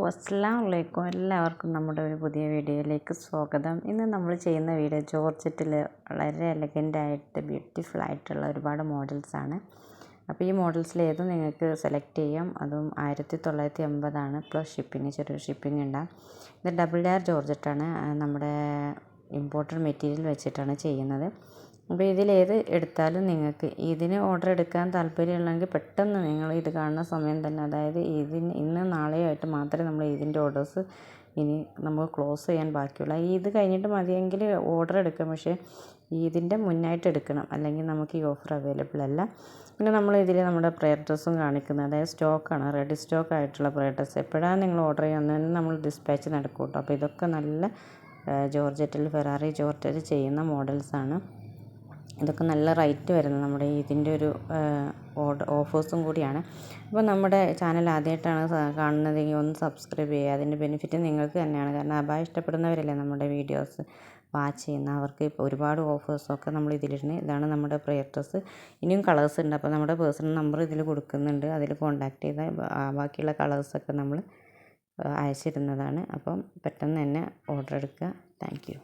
അസ്സലാമു എല്ലാവർക്കും നമ്മുടെ ഒരു പുതിയ വീഡിയോയിലേക്ക് സ്വാഗതം. ഇന്ന് നമ്മൾ ചെയ്യുന്ന വീഡിയോ ജോർജറ്റിൽ വളരെ എലഗൻ്റായിട്ട് ബ്യൂട്ടിഫുൾ ആയിട്ടുള്ള ഒരുപാട് മോഡൽസാണ്. അപ്പോൾ ഈ മോഡൽസിൽ ഏതും നിങ്ങൾക്ക് സെലക്ട് ചെയ്യാം. അതും 1980 പ്ലസ് ഷിപ്പിംഗ്, ചെറിയൊരു ഷിപ്പിംഗ് ഉണ്ടാകും. ഇത് ഡബിൾ ലെയർ ജോർജറ്റാണ്, നമ്മുടെ ഇമ്പോർട്ടഡ് മെറ്റീരിയൽ വെച്ചിട്ടാണ് ചെയ്യുന്നത്. അപ്പോൾ ഇതിലേത് എടുത്താലും നിങ്ങൾക്ക് ഇതിന് ഓർഡർ എടുക്കാൻ താല്പര്യമുള്ളെങ്കിൽ പെട്ടെന്ന് നിങ്ങൾ ഇത് കാണുന്ന സമയം തന്നെ, അതായത് ഇന്ന് നാളെയായിട്ട് മാത്രമേ നമ്മൾ ഇതിൻ്റെ ഓർഡേഴ്സ് ഇനി നമുക്ക് ക്ലോസ് ചെയ്യാൻ ബാക്കിയുള്ളൂ. ഇത് കഴിഞ്ഞിട്ട് മതിയെങ്കിൽ ഓർഡർ എടുക്കാം, പക്ഷേ ഇതിൻ്റെ മുന്നായിട്ട് എടുക്കണം, അല്ലെങ്കിൽ നമുക്ക് ഈ ഓഫർ അവൈലബിൾ അല്ല. പിന്നെ നമ്മൾ ഇതിൽ നമ്മുടെ പ്രയർ ഡ്രസ്സും കാണിക്കുന്നത്, അതായത് സ്റ്റോക്കാണ്, റെഡി സ്റ്റോക്ക് ആയിട്ടുള്ള പ്രയർ ഡ്രസ്സ്. എപ്പോഴാണ് നിങ്ങൾ ഓർഡർ ചെയ്യുന്നത് നമ്മൾ ഡിസ്പാച്ച് നടക്കും കേട്ടോ. അപ്പോൾ ഇതൊക്കെ നല്ല ജോർജറ്റിൽ ഫെറാറി ജോർജറ്റ് ചെയ്യുന്ന മോഡൽസാണ്. ഇതൊക്കെ നല്ല റേറ്റ് വരുന്നത് നമ്മുടെ ഇതിൻ്റെ ഒരു ഓഫേഴ്സും കൂടിയാണ്. അപ്പോൾ നമ്മുടെ ചാനൽ ആദ്യമായിട്ടാണ് കാണുന്നതെങ്കിൽ ഒന്ന് സബ്സ്ക്രൈബ് ചെയ്യുക. അതിൻ്റെ ബെനിഫിറ്റ് നിങ്ങൾക്ക് തന്നെയാണ്, കാരണം അബായ ഇഷ്ടപ്പെടുന്നവരല്ലേ നമ്മുടെ വീഡിയോസ് വാച്ച് ചെയ്യുന്ന, അവർക്ക് ഇപ്പോൾ ഒരുപാട് ഓഫേഴ്സൊക്കെ നമ്മൾ ഇതിലിരുന്ന്. ഇതാണ് നമ്മുടെ പ്രയർ ഡ്രസ്സ്. ഇനിയും കളേഴ്സ് ഉണ്ട്, അപ്പോൾ നമ്മുടെ പേഴ്സണൽ നമ്പർ ഇതിൽ കൊടുക്കുന്നുണ്ട്, അതിൽ കോൺടാക്ട് ചെയ്താൽ ബാക്കിയുള്ള കളേഴ്സൊക്കെ നമ്മൾ അയച്ചിരുന്നതാണ്. അപ്പം പെട്ടെന്ന് തന്നെ ഓർഡർ എടുക്കുക. Thank you.